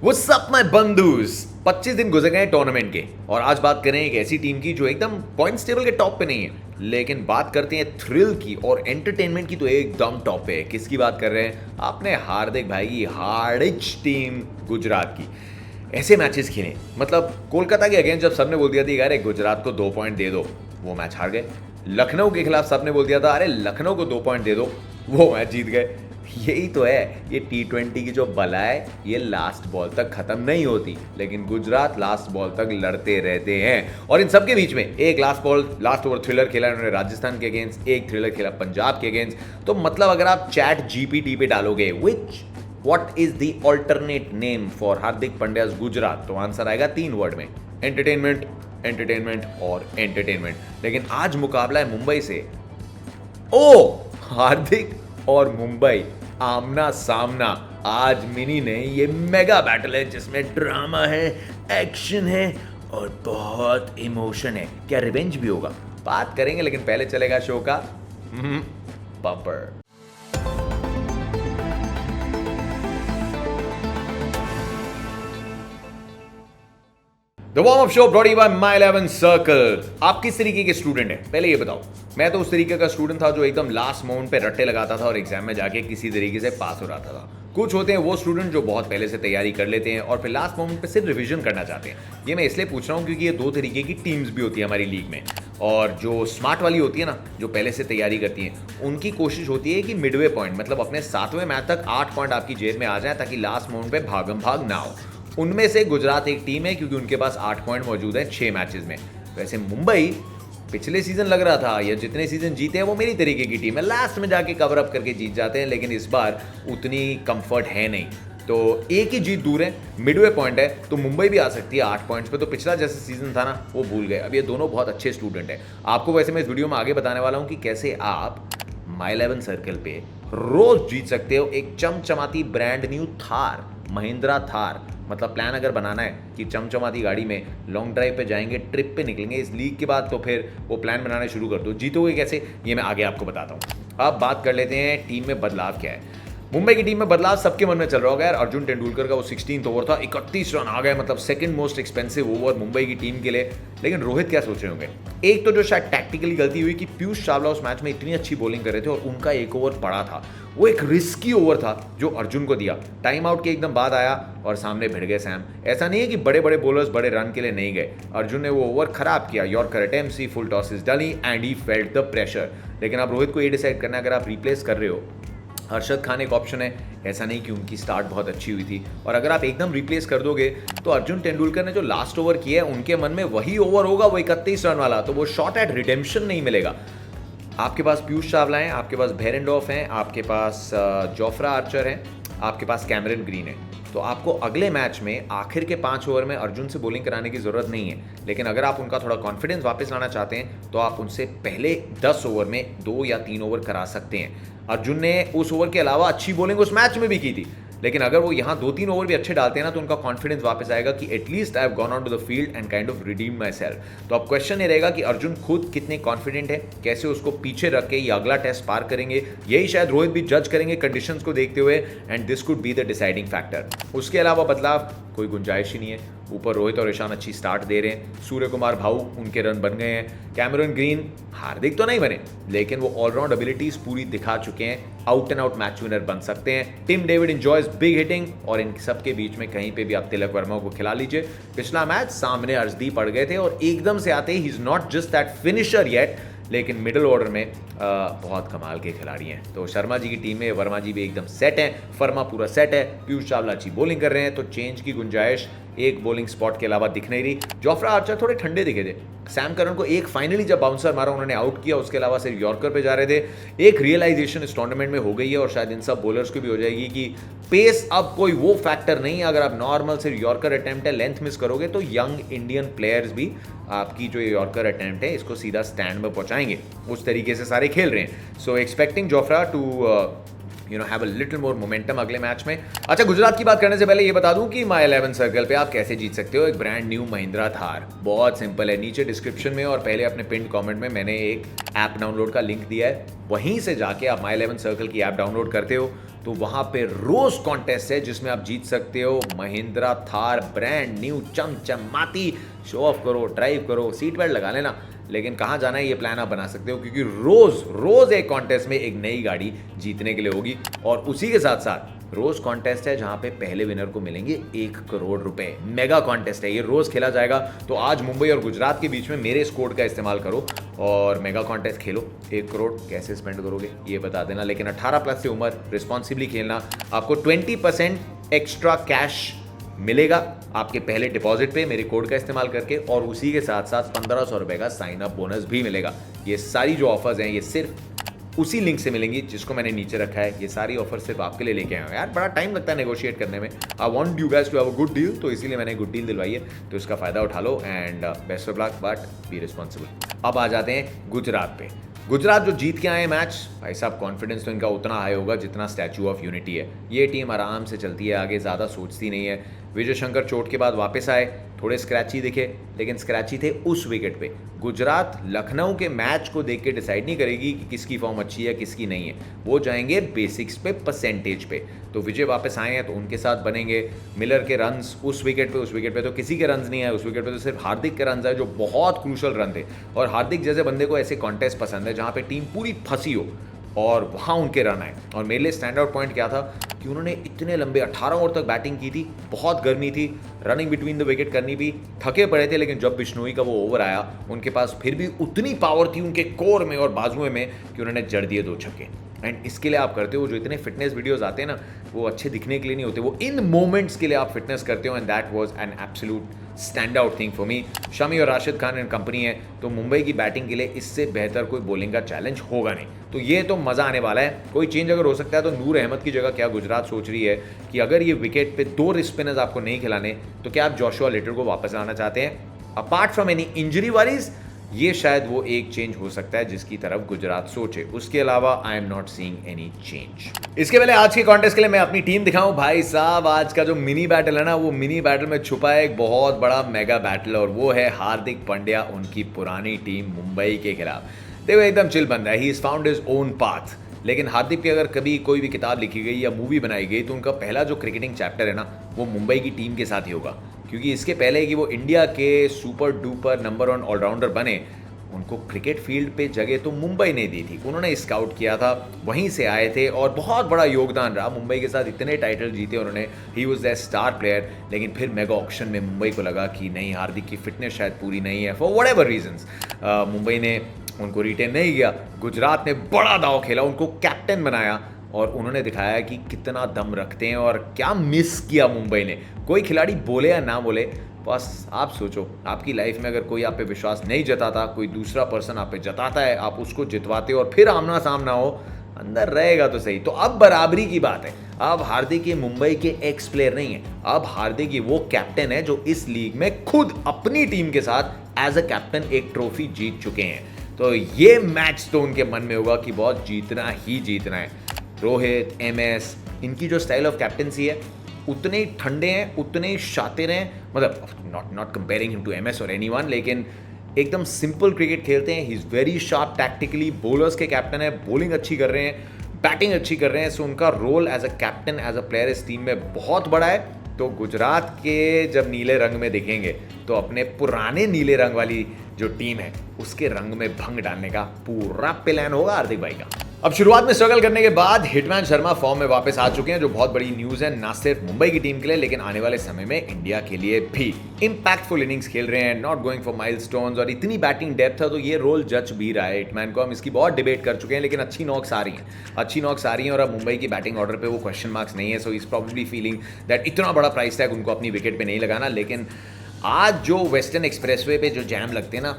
What's up my बंधुस। 25 दिन गुजर गए टूर्नामेंट के और आज बात करें एक ऐसी टीम की जो एकदम पॉइंट्स टेबल के टॉप पे नहीं है, लेकिन बात करते हैं थ्रिल की और एंटरटेनमेंट की तो एकदम टॉप पे है। किसकी बात कर रहे हैं? आपने हार्दिक भाई की हार्डिच टीम गुजरात की। ऐसे मैचेस खेले, मतलब कोलकाता के अगेंस्ट जब सबने बोल दिया था अरे गुजरात को 2 पॉइंट दे दो, वो मैच हार गए। लखनऊ के खिलाफ सबने बोल दिया था अरे लखनऊ को 2 पॉइंट दे दो, वो मैच जीत गए। यही तो है ये T20 की जो बला है, ये लास्ट बॉल तक खत्म नहीं होती, लेकिन गुजरात लास्ट बॉल तक लड़ते रहते हैं। और इन सबके बीच में एक लास्ट ओवर थ्रिलर खेला इन्होंने राजस्थान के अगेंस्ट, एक थ्रिलर खेला पंजाब के अगेंस्ट। तो मतलब अगर आप चैट GPT पे डालोगे what is the alternate name for Hardik Pandya's Gujarat, तो आंसर आएगा 3 वर्ड में, एंटरटेनमेंट, एंटरटेनमेंट और एंटरटेनमेंट। लेकिन आज मुकाबला है मुंबई से। ओ, हार्दिक और मुंबई आमना सामना। आज मिनी नहीं, ये मेगा बैटल है जिसमें ड्रामा है, एक्शन है और बहुत इमोशन है। क्या रिवेंज भी होगा? बात करेंगे, लेकिन पहले चलेगा शो का bumper. The warm up show brought you by my 11 circle. आप किस तरीके के स्टूडेंट हैं पहले ये बताओ। मैं तो उस तरीके का स्टूडेंट था जो एकदम लास्ट मोमेंट पे रट्टे लगाता था और एग्जाम में जाके किसी तरीके से पास हो रहा था। कुछ होते हैं वो स्टूडेंट जो बहुत पहले से तैयारी कर लेते हैं और फिर लास्ट मोमेंट पे सिर्फ रिवीजन करना चाहते हैं। ये मैं इसलिए पूछ रहा हूँ क्योंकि ये 2 तरीके की टीम्स भी होती है हमारी लीग में। और जो स्मार्ट वाली होती है ना, जो पहले से तैयारी करती हैं, उनकी कोशिश होती है कि मिडवे पॉइंट मतलब अपने 7वें मैच तक 8 पॉइंट आपकी जेब में आ जाए ताकि लास्ट मोमेंट पे भागम भाग ना हो। उनमें से गुजरात एक टीम है क्योंकि उनके पास 8 पॉइंट मौजूद है 6 मैचेस में। वैसे मुंबई पिछले सीजन लग रहा था या जितने सीजन जीते हैं वो मेरी तरीके की टीम है, लास्ट में जाके कवर अप करके जीत जाते हैं, लेकिन इस बार उतनी कंफर्ट है नहीं। तो एक ही जीत दूर है, मिडवे पॉइंट है, तो मुंबई भी आ सकती है 8 पॉइंट्स पे। तो पिछला जैसे सीजन था ना, वो भूल गए। अब ये दोनों बहुत अच्छे स्टूडेंट हैं। आपको वैसे मैं इस वीडियो में आगे बताने वाला हूँ कि कैसे आप माय 11 सर्कल पे रोज जीत सकते हो एक चमचमाती ब्रांड न्यू थार, महिंद्रा थार। मतलब प्लान अगर बनाना है कि चमचमाती गाड़ी में लॉन्ग ड्राइव पे जाएंगे, ट्रिप पे निकलेंगे इस लीग के बाद, तो फिर वो प्लान बनाना शुरू कर दो। जीतोगे कैसे, ये मैं आगे आपको बताता हूँ। अब बात कर लेते हैं टीम में बदलाव क्या है। मुंबई की टीम में बदलाव सबके मन में चल रहा होगा यार। अर्जुन तेंदुलकर का वो 16th ओवर था, 31 रन आ गए, मतलब second most expensive over Mumbai की टीम के लिए। लेकिन रोहित क्या सोच रहे होंगे? एक तो जो शायद टैक्टिकली गलती हुई कि पीयूष चावला उस मैच में इतनी अच्छी बॉलिंग कर रहे थे और उनका 1 ओवर पड़ा था, वो एक रिस्की ओवर था जो अर्जुन को दिया। टाइम आउट के एकदम बाद आया और सामने भिड़ गए सैम। ऐसा नहीं है कि बड़े बड़े बॉलर्स बड़े रन के लिए नहीं गए, अर्जुन ने वो ओवर खराब किया। यॉर्कर अटेम्प्ट, फुल टॉसेस डाली and he felt the pressure. लेकिन अब रोहित को ये डिसाइड करना है, अगर आप रिप्लेस कर रहे हो, हर्षद खान एक ऑप्शन है। ऐसा नहीं कि उनकी स्टार्ट बहुत अच्छी हुई थी, और अगर आप एकदम रिप्लेस कर दोगे तो अर्जुन तेंदुलकर ने जो लास्ट ओवर किया है उनके मन में वही ओवर होगा, वो 31 रन वाला। तो वो शॉट एट रिडेम्पशन नहीं मिलेगा। आपके पास पीयूष चावला हैं, आपके पास बेरेंडॉफ हैं, आपके पास जोफ्रा आर्चर हैं, आपके पास कैमरन ग्रीन है। तो आपको अगले मैच में आखिर के 5 ओवर में अर्जुन से बॉलिंग कराने की ज़रूरत नहीं है। लेकिन अगर आप उनका थोड़ा कॉन्फिडेंस वापस लाना चाहते हैं तो आप उनसे पहले 10 ओवर में 2 या 3 ओवर करा सकते हैं। अर्जुन ने उस ओवर के अलावा अच्छी बॉलिंग उस मैच में भी की थी, लेकिन अगर वो यहाँ 2-3 ओवर भी अच्छे डालते हैं ना, तो उनका कॉन्फिडेंस वापस आएगा कि at least I have gone on to the field and kind of redeem myself. तो अब क्वेश्चन ये रहेगा कि अर्जुन खुद कितने कॉन्फिडेंट है, कैसे उसको पीछे रख के ये अगला टेस्ट पार करेंगे। यही शायद रोहित भी जज करेंगे कंडीशंस को देखते हुए, and this could be the deciding factor. उसके अलावा बदलाव कोई गुंजाइश ही नहीं है। ऊपर रोहित और ईशान अच्छी स्टार्ट दे रहे हैं, सूर्य कुमार भाऊ उनके रन बन गए हैं, कैमरन ग्रीन हार्दिक तो नहीं बने, लेकिन वो ऑलराउंड एबिलिटीज पूरी दिखा चुके हैं, out and out match winner बन सकते हैं। Tim David enjoys big hitting, और इन सब के बीच में कहीं पे भी आप तिलक वर्मा को खिला लीजिए। पिछला मैच सामने अर्शदीप पड़ गए थे और एकदम से आते he is not just that finisher yet, लेकिन मिडिल ऑर्डर में बहुत कमाल के खिलाड़ी हैं। तो शर्मा जी की टीम में वर्मा जी भी एकदम सेट हैं, फर्मा पूरा सेट है, पीयूष चावला अच्छी बॉलिंग कर रहे हैं, तो चेंज की गुंजाइश एक बॉलिंग स्पॉट के अलावा दिख नहीं रही। जोफ्रा आर्चर थोड़े ठंडे दिखे थे। सैम करन को एक फाइनली जब बाउंसर मारा उन्होंने आउट किया, उसके अलावा सिर्फ यॉर्कर पे जा रहे थे। एक रियलाइजेशन इस टूर्नामेंट में हो गई है और शायद इन सब बॉलर्स को भी हो जाएगी कि पेस अब कोई वो फैक्टर नहीं है। अगर आप नॉर्मल सिर्फ यॉर्कर अटेम्प्ट है, लेंथ मिस करोगे तो यंग इंडियन प्लेयर्स भी आपकी जो यॉर्कर अटेम्प्ट है इसको सीधा स्टैंड में पहुंचाएंगे। उस तरीके से सारे खेल रहे हैं। So expecting Jofra to have a little more momentum अगले मैच में। अच्छा, गुजरात की बात करने से पहले ये बता दूं कि माई 11 सर्कल पे आप कैसे जीत सकते हो एक ब्रांड न्यू महिंद्रा थार। बहुत सिंपल है, नीचे डिस्क्रिप्शन में और पहले अपने पिन कमेंट में मैंने एक ऐप डाउनलोड का लिंक दिया है, वहीं से जाके आप माई 11 सर्कल की ऐप डाउनलोड करते हो तो वहां पे रोज कॉन्टेस्ट है जिसमें आप जीत सकते हो महिंद्रा थार ब्रांड न्यू चमचमाती। शो ऑफ करो, ड्राइव करो, सीट बेल्ट लगा लेना, लेकिन कहाँ जाना है ये प्लान आप बना सकते हो, क्योंकि रोज रोज एक कॉन्टेस्ट में एक नई गाड़ी जीतने के लिए होगी। और उसी के साथ साथ रोज कॉन्टेस्ट है जहां पे पहले विनर को मिलेंगे 1 करोड़ रुपए। मेगा कॉन्टेस्ट है, ये रोज खेला जाएगा। तो आज मुंबई और गुजरात के बीच में मेरे इस कोड का इस्तेमाल करो और मेगा कॉन्टेस्ट खेलो। 1 करोड़ कैसे स्पेंड करोगे ये बता देना, लेकिन 18 प्लस से उम्र, रिस्पॉन्सिबली खेलना। आपको 20% एक्स्ट्रा कैश मिलेगा आपके पहले डिपॉजिट पे मेरे कोड का इस्तेमाल करके, और उसी के साथ साथ 1500 रुपए का साइन अप बोनस भी मिलेगा। ये सारी जो ऑफर्स हैं ये सिर्फ उसी लिंक से मिलेंगी जिसको मैंने नीचे रखा है। ये सारी ऑफर सिर्फ आपके लिए लेके आया हूं। यार बड़ा टाइम लगता है नेगोशिएट करने में। I want you guys to have a good deal, तो इसीलिए मैंने गुड डील दिलवाई है, तो इसका फायदा उठा लो and best of luck, but be responsible. अब आ जाते हैं गुजरात पे। गुजरात जो जीत के आए मैच, भाई साहब कॉन्फिडेंस तो इनका उतना हाई होगा जितना स्टैचू ऑफ यूनिटी है। ये टीम आराम से चलती है आगे, ज़्यादा सोचती नहीं है। विजय शंकर चोट के बाद वापस आए, थोड़े स्क्रैची दिखे, लेकिन स्क्रैची थे उस विकेट पे। गुजरात लखनऊ के मैच को देख के डिसाइड नहीं करेगी कि किसकी फॉर्म अच्छी है किसकी नहीं है, वो जाएंगे बेसिक्स पे, परसेंटेज पे। तो विजय वापस आए हैं तो उनके साथ बनेंगे। मिलर के रन्स उस विकेट पे तो किसी के रन्स नहीं है, उस विकेट पे तो सिर्फ हार्दिक के रन्स है जो बहुत क्रूशल रन थे। और हार्दिक जैसे बंदे को ऐसे कॉन्टेस्ट पसंद है जहाँ पे टीम पूरी फंसी हो और वहाँ उनके रन आए। और मेरे लिए स्टैंड आउट पॉइंट क्या था कि उन्होंने इतने लंबे 18 ओवर तक बैटिंग की थी, बहुत गर्मी थी, रनिंग बिटवीन द विकेट करनी भी, थके पड़े थे, लेकिन जब बिश्नोई का वो ओवर आया उनके पास फिर भी उतनी पावर थी उनके कोर में और बाजुओं में कि उन्होंने जड़ दिए 2 छक्के। एंड इसके लिए आप करते हो जो इतने फिटनेस वीडियोस आते हैं ना, वो अच्छे दिखने के लिए नहीं होते, वो इन मोमेंट्स के लिए आप फिटनेस करते हो। And that was an absolute stand out thing for me. Shami और राशिद खान एंड कंपनी है, तो मुंबई की बैटिंग के लिए इससे बेहतर कोई बॉलिंग का चैलेंज होगा नहीं। तो ये तो मज़ा आने वाला है। कोई चेंज अगर हो सकता है तो नूर अहमद की जगह क्या गुजरात सोच रही है कि अगर ये विकेट पे 2 रिस्ट स्पिनर्स आपको नहीं खिलाने तो क्या आप जोशुआ लेटर को वापस लाना चाहते हैं? Apart from any injury worries, ये शायद वो एक चेंज हो सकता है जिसकी तरफ गुजरात सोचे। उसके अलावा I am not seeing any change. इसके पहले आज के कॉन्टेस्ट के लिए मैं अपनी टीम दिखाऊं। भाई साहब आज का जो मिनी बैटल है ना, वो मिनी बैटल में छुपा है एक बहुत बड़ा मेगा बैटल, और वो है हार्दिक पांड्या उनकी पुरानी टीम मुंबई के खिलाफ। देखो एकदम चिल बंदा है, he is found his own path. लेकिन हार्दिक की अगर कभी कोई भी किताब लिखी गई या मूवी बनाई गई तो उनका पहला जो क्रिकेटिंग चैप्टर है ना, वो मुंबई की टीम के साथ ही होगा। क्योंकि इसके पहले कि वो इंडिया के सुपर डुपर नंबर 1 ऑलराउंडर बने, उनको क्रिकेट फील्ड पे जगह तो मुंबई ने दी थी। उन्होंने स्काउट किया था, वहीं से आए थे और बहुत बड़ा योगदान रहा। मुंबई के साथ इतने टाइटल जीते उन्होंने, he was the star player. लेकिन फिर मेगा ऑक्शन में मुंबई को लगा कि नहीं, हार्दिक की फिटनेस शायद पूरी नहीं है, फॉर व्हाटएवर रीजंस मुंबई ने उनको रिटेन नहीं किया। गुजरात ने बड़ा दाव खेला, उनको कैप्टन बनाया और उन्होंने दिखाया कि कितना दम रखते हैं। और क्या मिस किया मुंबई ने। कोई खिलाड़ी बोले या ना बोले, बस आप सोचो, आपकी लाइफ में अगर कोई आप पे विश्वास नहीं जताता, कोई दूसरा पर्सन आप पे जताता है, आप उसको जितवाते हो और फिर आमना सामना हो, अंदर रहेगा तो सही। तो अब बराबरी की बात है। अब हार्दिक ये मुंबई के एक्स प्लेयर नहीं है, अब हार्दिक ये वो कैप्टन है जो इस लीग में खुद अपनी टीम के साथ एज अ कैप्टन एक ट्रॉफी जीत चुके हैं। तो ये मैच तो उनके मन में होगा कि बहुत जीतना ही जीतना है। रोहित, MS, इनकी जो स्टाइल ऑफ कैप्टनसी है उतने ही ठंडे हैं, उतने ही शातिर हैं। मतलब not comparing him to MS और एनीवन, लेकिन एकदम सिंपल क्रिकेट खेलते हैं। He is very sharp tactically. Bowlers के कैप्टन है, बॉलिंग अच्छी कर रहे हैं, बैटिंग अच्छी कर रहे हैं। सो उनका role as a captain, as a player इस टीम में बहुत बड़ा है। तो गुजरात के जब नीले रंग में दिखेंगे तो अपने पुराने नीले रंग वाली जो टीम है उसके रंग में भंग डालने का पूरा प्लान होगा हार्दिक भाई का। अब शुरुआत में स्ट्रगल करने के बाद हिटमैन शर्मा फॉर्म में वापस आ चुके हैं, जो बहुत बड़ी न्यूज़ है, ना सिर्फ मुंबई की टीम के लिए लेकिन आने वाले समय में इंडिया के लिए भी। इंपैक्टफुल इनिंग्स खेल रहे हैं, नॉट गोइंग फॉर माइलस्टोन्स, और इतनी बैटिंग डेप्थ है तो ये रोल जच भी रहा है हिटमैन को। हम इसकी बहुत डिबेट कर चुके हैं, लेकिन अच्छी नॉक्स आ रही हैं, और अब मुंबई की बैटिंग ऑर्डर पे वो क्वेश्चन मार्क्स नहीं है। So is probably feeling that इतना बड़ा प्राइस टैग उनको अपनी विकेट पे नहीं लगाना। लेकिन आज जो वेस्टर्न एक्सप्रेसवे पे जो जैम लगते हैं ना,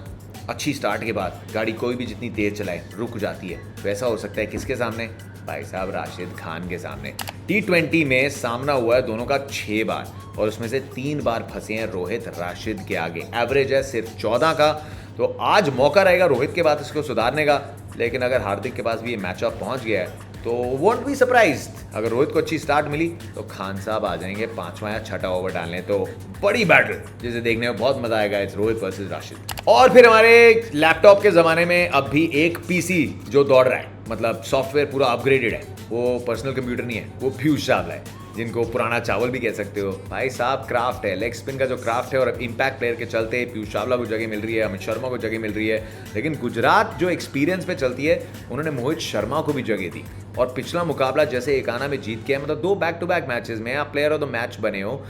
अच्छी स्टार्ट के बाद गाड़ी कोई भी जितनी तेज चलाए रुक जाती है। वैसा हो सकता है किसके सामने? भाई साहब राशिद खान के सामने। T20 में सामना हुआ है दोनों का 6 बार और उसमें से 3 बार फंसे हैं रोहित राशिद के आगे। एवरेज है सिर्फ 14 का। तो आज मौका रहेगा रोहित के बाद इसको सुधारने का। लेकिन अगर हार्दिक के पास भी ये मैचअप पहुंच गया है तो वोंट बी सरप्राइज्ड अगर रोहित को अच्छी स्टार्ट मिली तो खान साहब आ जाएंगे 5वां या 6ठा ओवर डालने। तो बड़ी बैटल जिसे देखने में बहुत मजा आएगा, इस रोहित वर्सेस राशिद। और फिर हमारे लैपटॉप के जमाने में अब भी एक पीसी जो दौड़ रहा है, मतलब सॉफ्टवेयर पूरा अपग्रेडेड है, वो पर्सनल कंप्यूटर नहीं है, वो पीयूष चावला है, जिनको पुराना चावल भी कह सकते हो। भाई साहब क्राफ्ट है, लेग स्पिन का जो क्राफ्ट है, और इम्पैक्ट प्लेयर के चलते पीयूष चावला को जगह मिल रही है, अमित शर्मा को जगह मिल रही है। लेकिन गुजरात जो एक्सपीरियंस पे चलती है, उन्होंने मोहित शर्मा को भी जगह दी। और पिछला मुकाबला जैसे एकाना में जीत के, मतलब 2 बैक टू बैक मैचेस में आप प्लेयर ऑफ द मैच बने हो,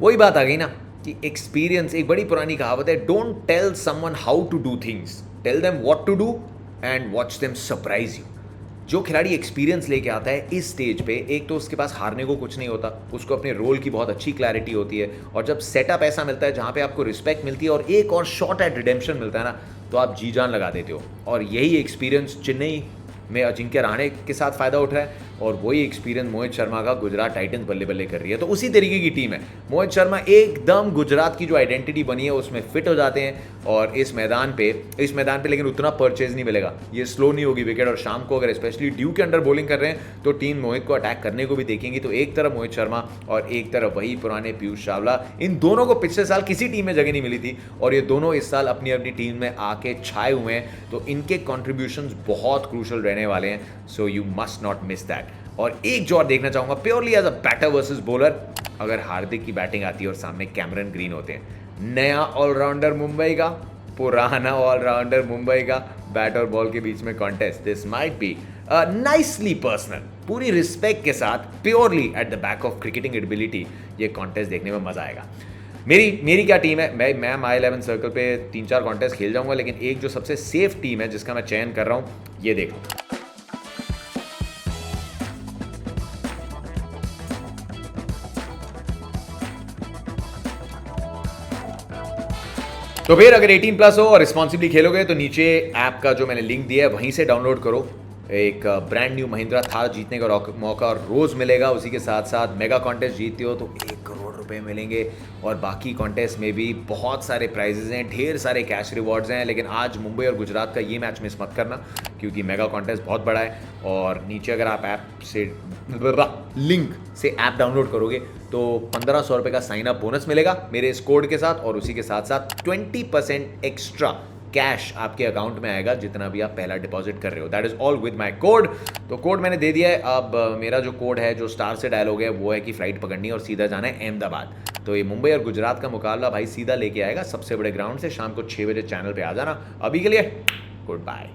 वही बात आ गई ना कि एक्सपीरियंस। एक बड़ी पुरानी कहावत है, don't tell someone how to do things, tell them what to do and watch them surprise you. जो खिलाड़ी एक्सपीरियंस लेके आता है इस स्टेज पे, एक तो उसके पास हारने को कुछ नहीं होता, उसको अपने रोल की बहुत अच्छी क्लैरिटी होती है, और जब सेटअप ऐसा मिलता है जहाँ पे आपको रिस्पेक्ट मिलती है और एक और शॉट एट रिडेम्पशन मिलता है ना, तो आप जी जान लगा देते हो। और यही एक्सपीरियंस चेन्नई में अजिंक्य रहाणे के साथ फायदा उठ रहा है, और वही एक्सपीरियंस मोहित शर्मा का गुजरात टाइटंस बल्ले बल्ले कर रही है। तो उसी तरीके की टीम है। मोहित शर्मा एकदम गुजरात की जो आइडेंटिटी बनी है उसमें फिट हो जाते हैं, और इस मैदान पे लेकिन उतना परचेज नहीं मिलेगा, ये स्लो नहीं होगी विकेट। और शाम को अगर स्पेशली ड्यू के अंडर बॉलिंग कर रहे हैं तो टीम मोहित को अटैक करने को भी देखेंगी। तो एक तरफ मोहित शर्मा और एक तरफ वही पुराने पीयूष चावला, इन दोनों को पिछले साल किसी टीम में जगह नहीं मिली थी, और ये दोनों इस साल अपनी अपनी टीम में आके छाए हुए हैं। तो इनके कॉन्ट्रीब्यूशंस बहुत क्रूशल रहने वाले हैं, so you must not miss that. और एक जो और देखना चाहूंगा, purely as a batter versus bowler, अगर हार्दिक की बैटिंग आती है और सामने कैमरन ग्रीन होते हैं, नया ऑलराउंडर मुंबई का, पुराना ऑलराउंडर मुंबई का, बैट और बॉल के बीच में contest, this might be nicely personal, पूरी रिस्पेक्ट के साथ, purely at the back of cricketing ability, ये कॉन्टेस्ट देखने में मजा आएगा। मेरी क्या टीम है, मैं माई 11 सर्कल पे 3-4 कॉन्टेस्ट खेल जाऊंगा, लेकिन एक जो सबसे सेफ टीम है जिसका मैं चयन कर रहा हूं, ये देखो। तो फिर अगर 18 प्लस हो और रिस्पॉन्सिबली खेलोगे तो नीचे ऐप का जो मैंने लिंक दिया है वहीं से डाउनलोड करो। एक ब्रांड न्यू महिंद्रा थार जीतने का मौका और रोज़ मिलेगा। उसी के साथ साथ मेगा कॉन्टेस्ट जीतते हो तो 1 करोड़ रुपए मिलेंगे, और बाकी कॉन्टेस्ट में भी बहुत सारे प्राइजेज हैं, ढेर सारे कैश रिवॉर्ड्स हैं। लेकिन आज मुंबई और गुजरात का ये मैच मिस मत करना, क्योंकि मेगा कॉन्टेस्ट बहुत बड़ा है। और नीचे अगर आप ऐप से लिंक से ऐप डाउनलोड करोगे तो 1500 रुपये का साइन अप बोनस मिलेगा मेरे इस कोड के साथ, और उसी के साथ साथ 20% एक्स्ट्रा कैश आपके अकाउंट में आएगा जितना भी आप पहला डिपॉजिट कर रहे हो। That is all with my code. तो कोड मैंने दे दिया है। अब मेरा जो कोड है जो स्टार से डायल हो गया वो है कि फ्लाइट पकड़नी है और सीधा जाना है अहमदाबाद। तो ये मुंबई और गुजरात का मुकाबला भाई सीधा लेके आएगा सबसे बड़े ग्राउंड से। शाम को 6 बजे चैनल पे आ जाना। अभी के लिए गुड बाय।